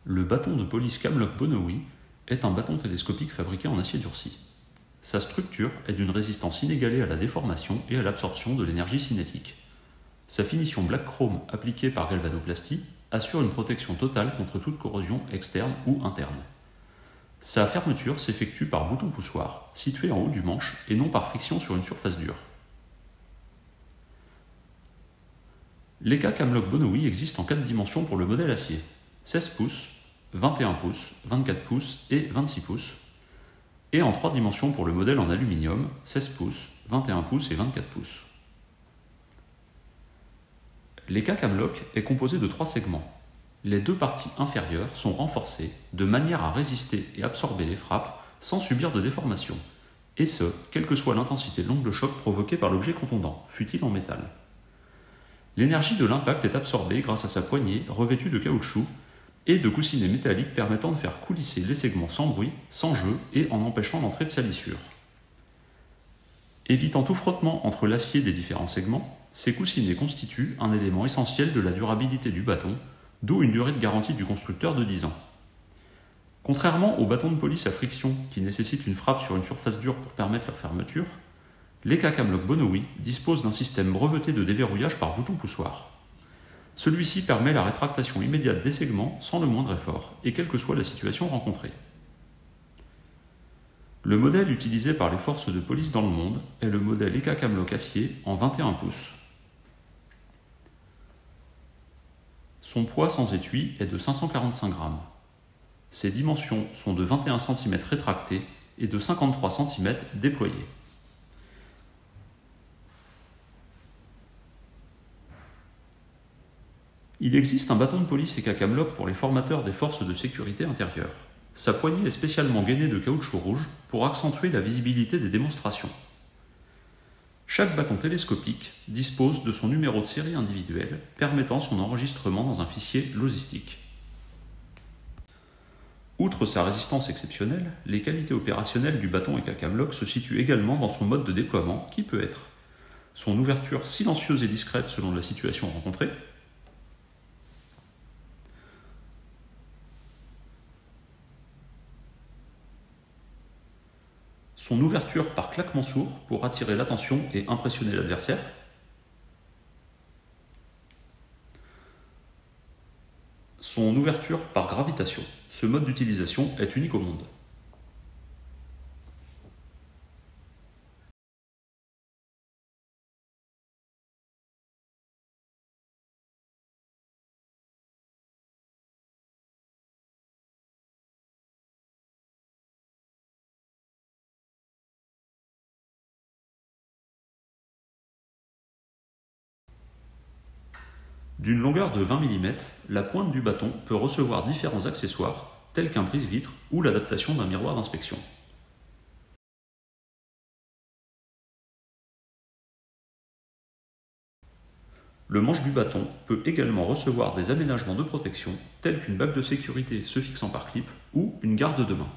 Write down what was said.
Le bâton de police Camlock Bonowi est un bâton télescopique fabriqué en acier durci. Sa structure est d'une résistance inégalée à la déformation et à l'absorption de l'énergie cinétique. Sa finition black chrome appliquée par galvanoplastie assure une protection totale contre toute corrosion externe ou interne. Sa fermeture s'effectue par bouton poussoir, situé en haut du manche et non par friction sur une surface dure. L'ECA Camlock Bonowi existe en 4 dimensions pour le modèle acier: 16 pouces, 21 pouces, 24 pouces et 26 pouces, et en 3 dimensions pour le modèle en aluminium: 16 pouces, 21 pouces et 24 pouces. L'ECA Camlock est composé de 3 segments. Les 2 parties inférieures sont renforcées de manière à résister et absorber les frappes sans subir de déformation, et ce, quelle que soit l'intensité de l'ongle choc provoqué par l'objet contondant, fût-il en métal. L'énergie de l'impact est absorbée grâce à sa poignée revêtue de caoutchouc et de coussinets métalliques permettant de faire coulisser les segments sans bruit, sans jeu et en empêchant l'entrée de salissure. Évitant tout frottement entre l'acier des différents segments, ces coussinets constituent un élément essentiel de la durabilité du bâton, d'où une durée de garantie du constructeur de 10 ans. Contrairement aux bâtons de police à friction qui nécessitent une frappe sur une surface dure pour permettre leur fermeture, l'ECA Camlock Bonowi dispose d'un système breveté de déverrouillage par bouton poussoir. Celui-ci permet la rétractation immédiate des segments sans le moindre effort, et quelle que soit la situation rencontrée. Le modèle utilisé par les forces de police dans le monde est le modèle ECA Camlock acier en 21 pouces. Son poids sans étui est de 545 grammes. Ses dimensions sont de 21 cm rétractés et de 53 cm déployés. Il existe un bâton de police ECA Camlock pour les formateurs des forces de sécurité intérieure. Sa poignée est spécialement gainée de caoutchouc rouge pour accentuer la visibilité des démonstrations. Chaque bâton télescopique dispose de son numéro de série individuel permettant son enregistrement dans un fichier logistique. Outre sa résistance exceptionnelle, les qualités opérationnelles du bâton ECA Camlock se situent également dans son mode de déploiement qui peut être son ouverture silencieuse et discrète selon la situation rencontrée, son ouverture par claquement sourd pour attirer l'attention et impressionner l'adversaire, son ouverture par gravitation. Ce mode d'utilisation est unique au monde. D'une longueur de 20 mm, la pointe du bâton peut recevoir différents accessoires, tels qu'un brise-vitre ou l'adaptation d'un miroir d'inspection. Le manche du bâton peut également recevoir des aménagements de protection, tels qu'une bague de sécurité se fixant par clip ou une garde de main.